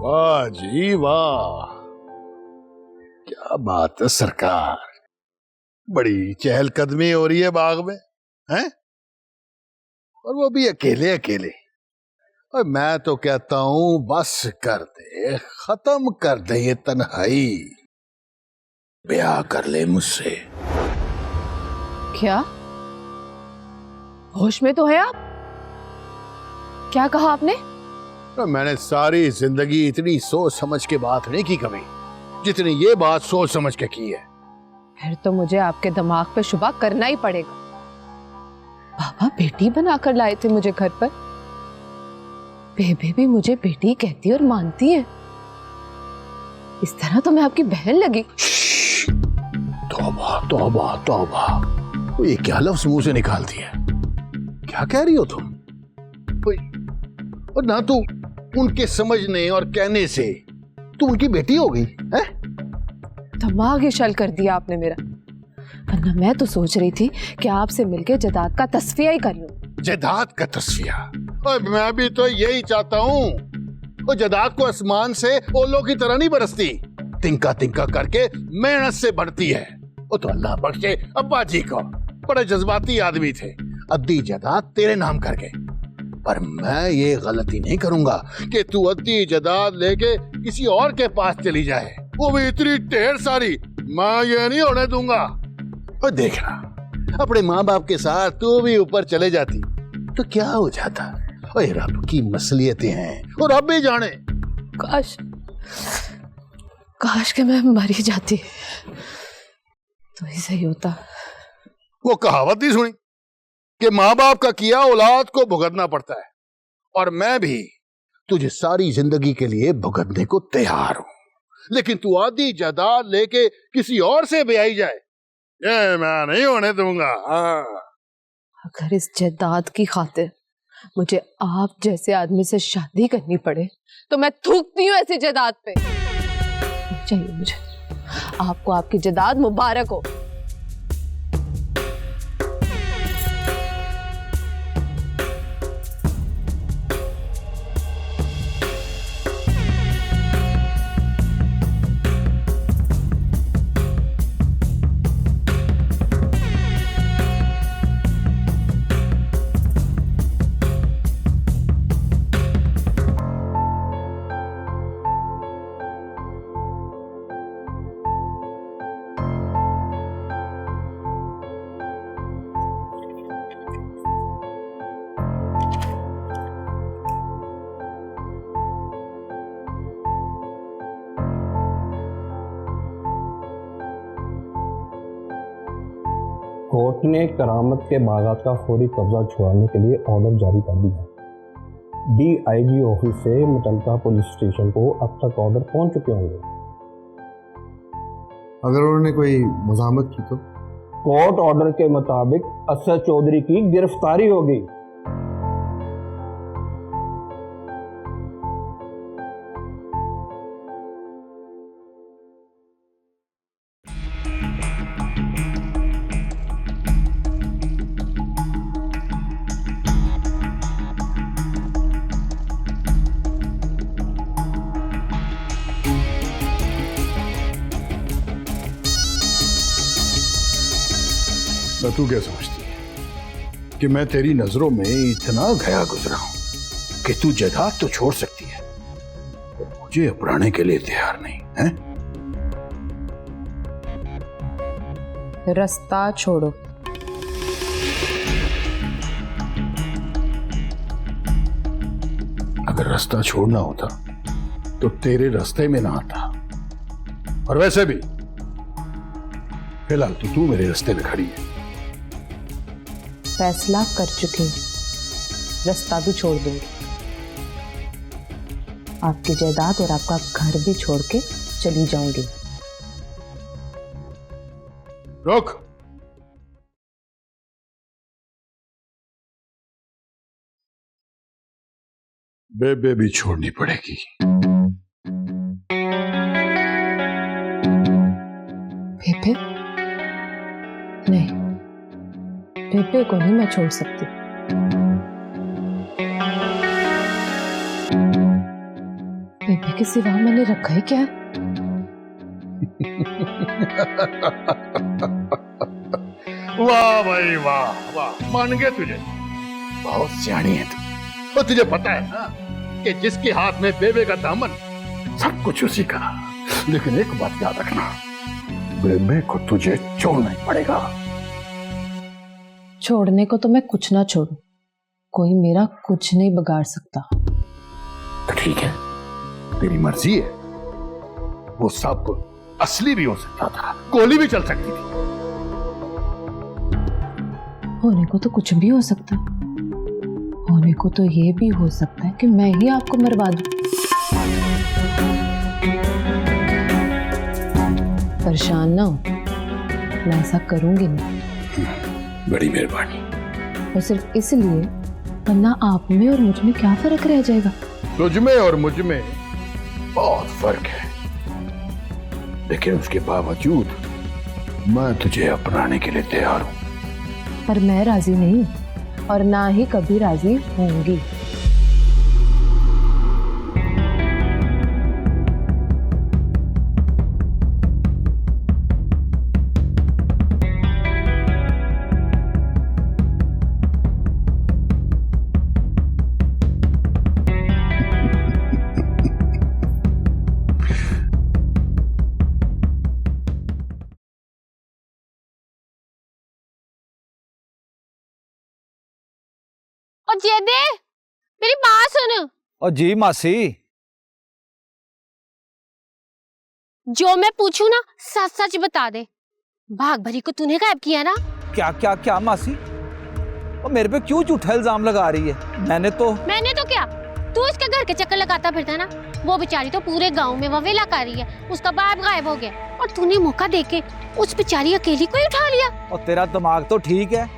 वाह जी वाह, क्या बात है सरकार, बड़ी चहलकदमी हो रही है बाग में, हैं? और वो भी अकेले अकेले। और मैं तो कहता हूं बस कर दे, खत्म कर दे ये तन्हाई, ब्याह कर ले मुझसे। क्या? होश में तो है आप? क्या कहा आपने? तो मैंने सारी जिंदगी इतनी सोच समझ के बात नहीं की कभी, जितनी ये बात सोच समझ के की है। फिर तो मुझे आपके दिमाग पे शुबा करना ही पड़ेगा। बाबा बेटी बनाकर लाए थे मुझे घर पर, बेबे भी मुझे बेटी कहती और मानती है। इस तरह तो मैं आपकी बहन लगी। तौबा तौबा तौबा, तो ये क्या लफ्ज़ मुंह से निकाल दिया? क्या कह रही हो तुम? और ना तू उनके समझने और कहने से तू उनकी बेटी हो गई है? दिमाग ही शल कर दिया आपने मेरा। वरना मैं तो सोच रही थी कि आपसे मिलके जदाद का तस्फिया ही कर लूं। जदाद का तस्फिया? और मैं भी तो यही चाहता हूँ। वो जदाद को आसमान से ओलों की तरह नहीं बरसती, तिनका तिनका करके मेहनत से बढ़ती है। वो तो अल्लाह बख्शे अब्बा जी को, बड़े जज्बाती आदमी थे, अद्दी जदाद तेरे नाम करके। पर मैं ये गलती नहीं करूंगा कि तू अद्दी जदाद लेके किसी और के पास चली जाए, वो भी इतनी ढेर सारी। मैं ये नहीं होने दूंगा। और देखना, अपने माँ बाप के साथ तू भी ऊपर चले जाती तो क्या हो जाता। ओए रब की मसलियतें हैं और रब भी जाने। काश काश कि मैं मर ही जाती तो ही सही होता। वो कहावत नहीं सुनी कि माँ बाप का किया औलाद को भुगतना पड़ता है, और मैं भी तुझे सारी जिंदगी के लिए भुगतने को तैयार हूं, लेकिन तू आधी जायदाद लेके किसी और से ब्याही जाए, ये मैं नहीं होने दूंगा। अगर इस जायदाद की खातिर मुझे आप जैसे आदमी से शादी करनी पड़े तो मैं थूकती हूँ ऐसी जायदाद पे। चाहिए मुझे। आपको आपकी जायदाद मुबारक हो। कोर्ट ने करामत के बागात का फौरी कब्जा छुड़ाने के लिए ऑर्डर जारी कर दिया। DIG ऑफिस से मुतल्लिका पुलिस स्टेशन को अब तक ऑर्डर पहुंच चुके होंगे। अगर उन्होंने कोई मज़ामत की तो? कोर्ट ऑर्डर के मुताबिक असद चौधरी की गिरफ्तारी होगी। तू क्या समझती है कि मैं तेरी नजरों में इतना गया गुजरा हूं कि तू जायदाद तो छोड़ सकती है, मुझे अपनाने के लिए तैयार नहीं है? रास्ता छोड़ो। अगर रास्ता छोड़ना होता तो तेरे रास्ते में ना आता, और वैसे भी फिलहाल तो तू मेरे रास्ते में खड़ी है। फैसला कर चुकी हूँ, रास्ता भी छोड़ दूंगी। आपकी जायदाद और आपका घर भी छोड़ के चली जाऊंगी। रुक, बेबे भी छोड़नी पड़ेगी। बेबे? नहीं, बेबे को नहीं मैं छोड़ सकती। बेबे के सिवा मैंने रखा है क्या? वाह भाई वाह वाह, मान गए तुझे। बहुत सियानी है तू। और तुझे पता है ना कि जिसके हाथ में बेबे का दामन, सब कुछ उसी का। लेकिन एक बात याद रखना, बेबे को तुझे छोड़ना ही पड़ेगा। छोड़ने को तो मैं कुछ ना छोड़ू, कोई मेरा कुछ नहीं बिगाड़ सकता। तो ठीक है, तेरी मर्जी है। वो सब असली भी हो सकता था, गोली भी चल सकती थी। होने को तो कुछ भी हो सकता है। होने को तो ये भी हो सकता है कि मैं ही आपको मरवा दूं। परेशान ना हो, मैं ऐसा करूंगी नहीं। बड़ी मेहरबानी। और सिर्फ इसलिए, वरना आप में और मुझ में क्या फर्क रह जाएगा? तुझ में और मुझ में बहुत फर्क है, लेकिन उसके बावजूद मैं तुझे अपनाने के लिए तैयार हूं। पर मैं राजी नहीं और ना ही कभी राजी होंगी। और जेदे, मेरी बात सुन। और जी मासी। जो मैं पूछू ना सच सच बता दे। भाग भरी को तूने गायब किया ना? क्या क्या क्या मासी? और मेरे पे क्यों झूठा इल्जाम लगा रही है? मैंने तो क्या? तू इसके घर के चक्कर लगाता फिरता ना। वो बेचारी तो पूरे गांव में ववेला कर रही है, उसका बाप गायब हो गया और तूने मौका देके उस बेचारी अकेली को ही उठा लिया। और तेरा दिमाग तो ठीक है,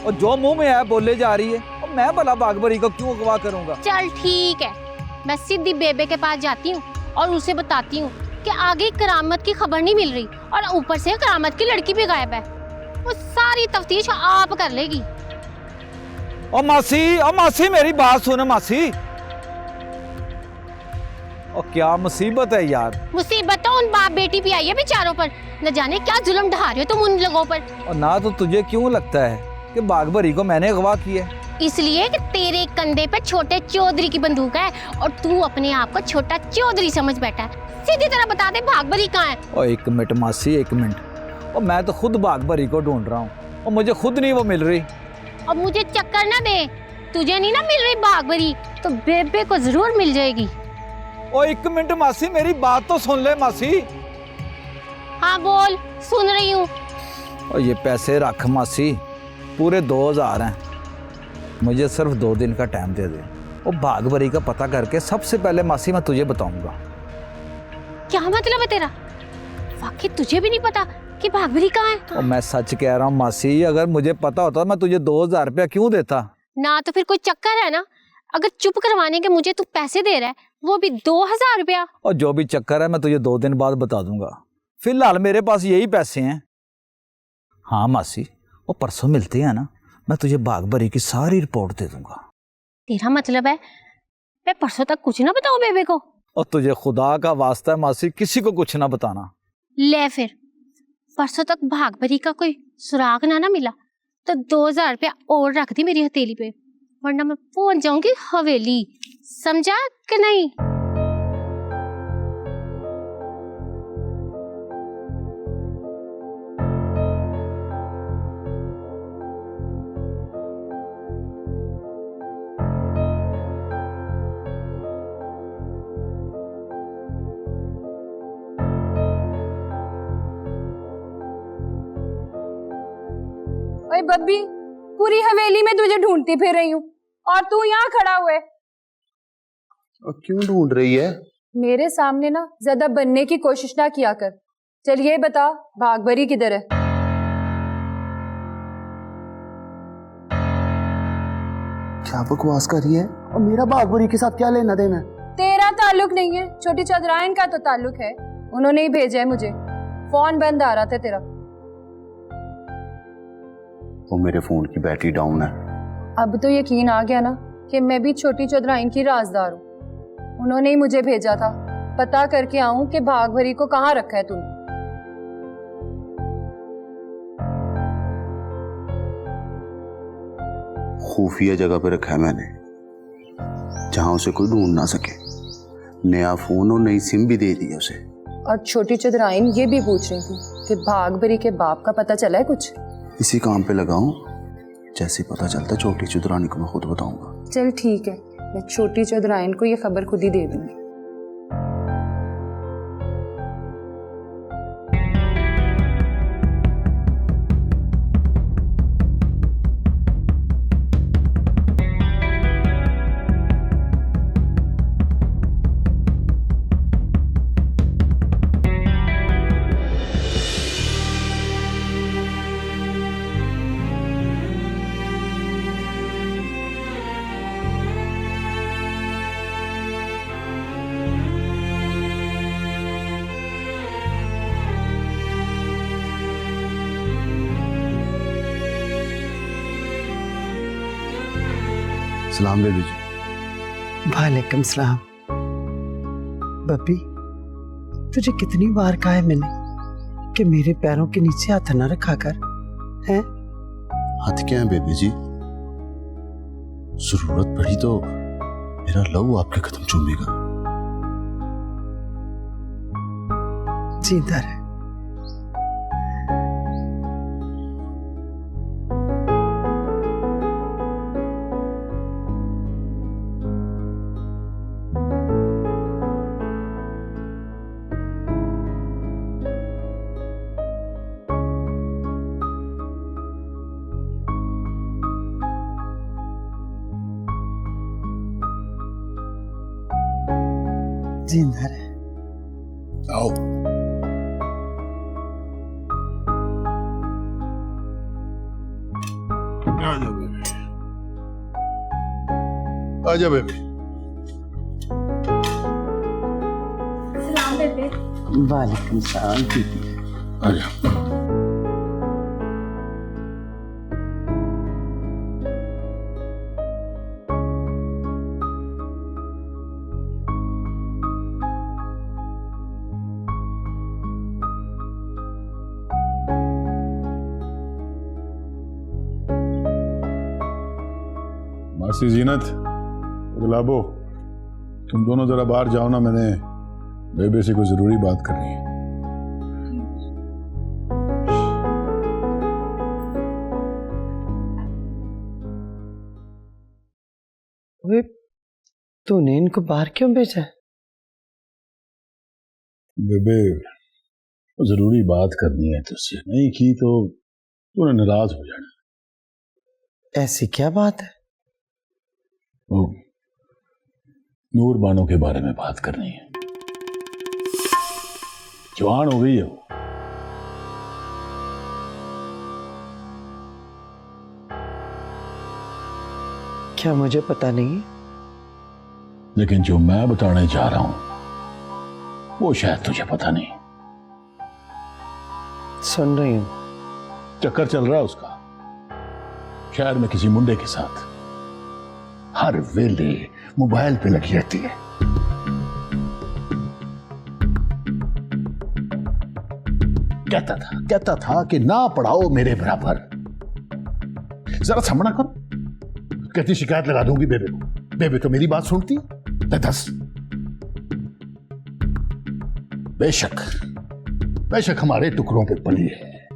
और जो मुंह में है बोले जा रही है। और मैं भला बागबरी को क्यों अगवा करूंगा? चल ठीक है, मैं सीधी बेबे के पास जाती हूँ और उसे बताती हूँ कि आगे करामत की खबर नहीं मिल रही और ऊपर से करामत की लड़की भी गायब है। वो सारी तफ्तीश आप कर लेगी। और मासी मेरी बात सुन मासी। और क्या मुसीबत है यार? मुसीबत तो उन बाप बेटी भी आई है बेचारों पर। न जाने क्या जुल्म ढा रहे हो तुम उन लोगों पर। और ना तो तुझे क्यों लगता है कि बागबरी को मैंने अगवा किया है? इसलिए कि तेरे कंधे पे छोटे चौधरी की बंदूक है और तू अपने आप को छोटा चौधरी समझ बैठा है। सीधी तरह बता दे बागबरी कहाँ है? और एक मिनट मासी, एक मिनट। और मैं तो खुद बागबरी को ढूंढ रहा हूँ और मुझे खुद नहीं वो मिल रही। और मुझे चक्कर ना दे, तुझे नहीं ना मिल रही बागबरी तो बेबे को जरूर मिल जाएगी। और एक मिनट मासी, मेरी बात तो सुन ले मासी। हाँ बोल, सुन रही हूँ। और ये पैसे रख मासी, पूरे 2000 हैं। मुझे सिर्फ 2 दिन का टाइम दे दे। और बागबरी का पता करके सबसे पहले मासी मैं तुझे बताऊंगा। क्या मतलब है तेरा? वाकई तुझे भी नहीं पता कि बागबरी कहाँ है? और मैं सच कह रहा हूँ मासी, अगर मुझे पता होता मैं तुझे 2000 रुपया क्यों देता? ना तो फिर कोई चक्कर है ना? अगर चुप करवाने के मुझे तू पैसे दे रहा है, वो भी 2000 रुपया। और जो भी चक्कर है मैं तुझे 2 दिन बाद बता दूंगा। फिलहाल मेरे पास यही पैसे हैं। हाँ मासी, वो परसों मिलते हैं ना, मैं तुझे बागबरी की सारी रिपोर्ट दे दूंगा। तेरा मतलब है मैं परसों तक कुछ ना बताऊं बेबे को? और तुझे खुदा का वास्ता है मासी, किसी को कुछ ना बताना। ले फिर, परसों तक बागबरी का कोई सुराग ना मिला तो 2000 रुपया और रख दी मेरी हथेली पे, वरना मैं पहुंच जाऊंगी हवेली। समझा कि नहीं? ओए बब्बी, पूरी हवेली में तुझे ढूंढती फिर रही हूँ और तू यहाँ खड़ा हुए। और क्यों ढूंढ रही है? मेरे सामने ना ज्यादा बनने की कोशिश ना किया कर। चल ये बता, बागबरी किधर है? क्या बकवास कर रही है? और मेरा बागबरी के साथ क्या लेना देना? तेरा ताल्लुक नहीं है, छोटी चौधराइन का तो ताल्लुक है। उन्होंने ही भेजा है मुझे। फोन बंद आ रहा था तेरा। वो मेरे फोन की बैटरी डाउन है। अब तो यकीन आ गया ना कि मैं भी छोटी चौधराइन की राजदार हूँ। उन्होंने ही मुझे भेजा था, पता करके आऊं कि भाग भरी को कहाँ रखा है तूने। खुफिया जगह पे रखा है मैंने, जहां उसे कोई ढूंढ ना सके। नया फोन और नई सिम भी दे दी है उसे। और छोटी चंद्रायन ये भी पूछ रही थी कि भाग भरी के बाप का पता चला है कुछ? इसी काम पे लगाऊं, जैसे पता चलता छोटी चुदरानी को मैं खुद बताऊंगा। चल ठीक है, मैं छोटी चंद्रायन को ये खबर खुद ही दे दूंगी। सलाम बेबी जी। वालेकुम सलाम। बब्बी, तुझे कितनी बार कहा है मैंने कि मेरे पैरों के नीचे हाथ न रखा कर, हैं? हाथ क्या है बेबी जी? जरूरत पड़ी तो मेरा लहू आपके कदम चूमेगा। जिंदा रहे। जिंदा रहे। आओ। आजा बेबी। वालेकुम सलाम दीदी। आजा। मासी जीनत, गुलाबो, तुम दोनों जरा बाहर जाओ ना, मैंने बेबे से कोई जरूरी बात करनी है। वे, तूने इनको बाहर क्यों भेजा है? बेबे, जरूरी बात करनी है तुझसे, नहीं की तो तूने नाराज हो जाना। ऐसी क्या बात है? वो नूर बानो के बारे में बात करनी है। जवान हो गई है वो। क्या मुझे पता नहीं? लेकिन जो मैं बताने जा रहा हूं वो शायद तुझे पता नहीं। सुन रही हूं। चक्कर चल रहा है उसका शहर में किसी मुंडे के साथ, हर वेले मोबाइल पे लगी रहती है। कहता था कि ना पढ़ाओ मेरे बराबर। जरा सामना करो, कहती शिकायत लगा दूंगी बेबे को। बेबे तो मेरी बात सुनती दस। बेशक हमारे टुकड़ों पे पली है,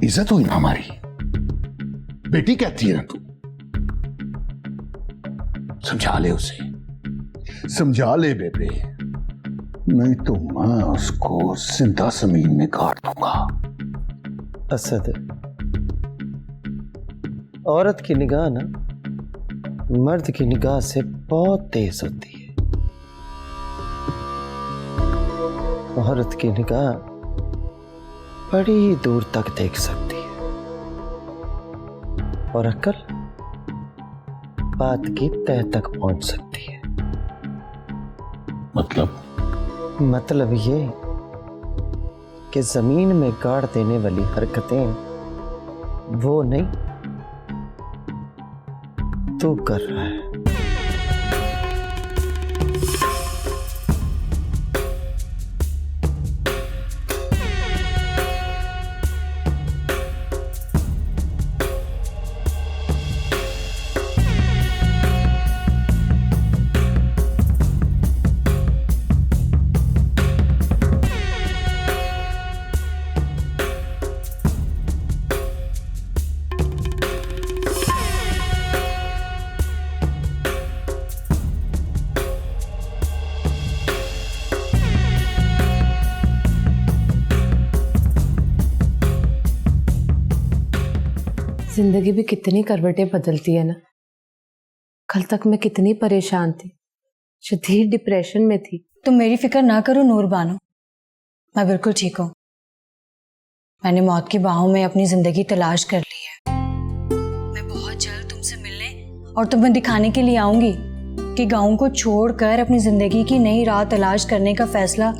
इज्जत हुई ना हमारी। बेटी कहती है ना तू, समझा ले उसे, समझा ले बेबे, नहीं तो मैं उसको जिंदा जमीन में गाड़ दूंगा। असद, औरत की निगाह ना मर्द की निगाह से बहुत तेज होती है। औरत की निगाह बड़ी दूर तक देख सकती है और अक्ल बात की तह तक पहुंच सकती है। मतलब ये कि जमीन में गाड़ देने वाली हरकतें वो नहीं तू कर रहा है। जिंदगी भी कितनी करवटें बदलती है ना। कल तक मैं कितनी परेशान थी, शदीद डिप्रेशन में थी। तुम मेरी फिक्र ना करो नूर बानो, मैं बिल्कुल ठीक हूँ। मैंने मौत की बाहों में अपनी जिंदगी तलाश कर ली है। मैं बहुत जल्द तुमसे मिलने और तुम्हें दिखाने के लिए आऊंगी कि गांव को छोड़कर अपनी जिंदगी की नई राह तलाश करने का फैसला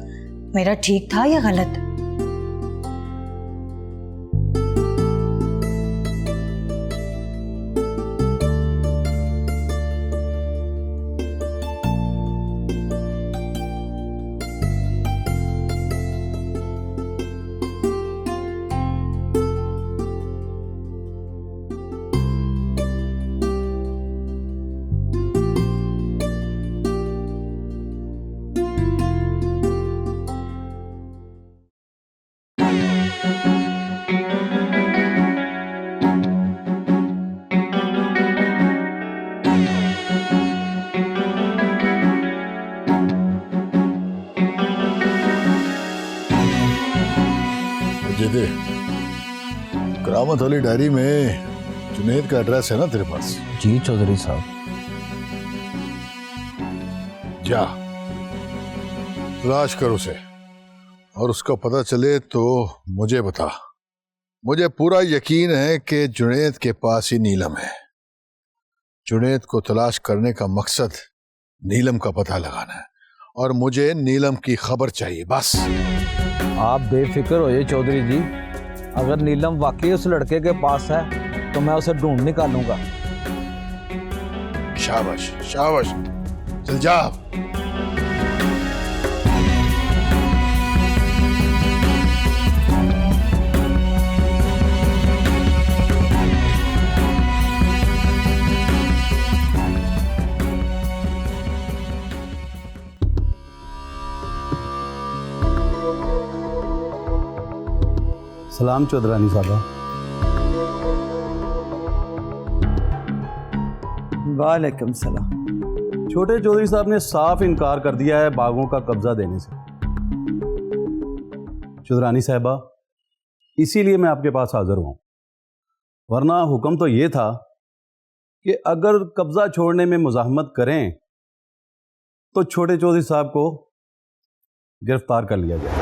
मेरा ठीक था या गलत। दे करामत वाली डायरी में जुनेद का एड्रेस है ना तेरे पास? जी चौधरी साहब। जा तलाश कर उसे और उसका पता चले तो मुझे बता। मुझे पूरा यकीन है कि जुनेद के पास ही नीलम है। जुनेद को तलाश करने का मकसद नीलम का पता लगाना है और मुझे नीलम की खबर चाहिए बस। आप बेफिक्र होइए चौधरी जी, अगर नीलम वाकई उस लड़के के पास है तो मैं उसे ढूंढ निकालूंगा। शाबाश शाबाश, चल जा। सलाम चौधरानी साहबा। वालेकुम सलाम। छोटे चौधरी साहब ने साफ इनकार कर दिया है बागों का कब्जा देने से। चौधरानी साहबा, इसीलिए मैं आपके पास हाजिर हूं, वरना हुक्म तो ये था कि अगर कब्जा छोड़ने में मुजाहमत करें तो छोटे चौधरी साहब को गिरफ्तार कर लिया जाए।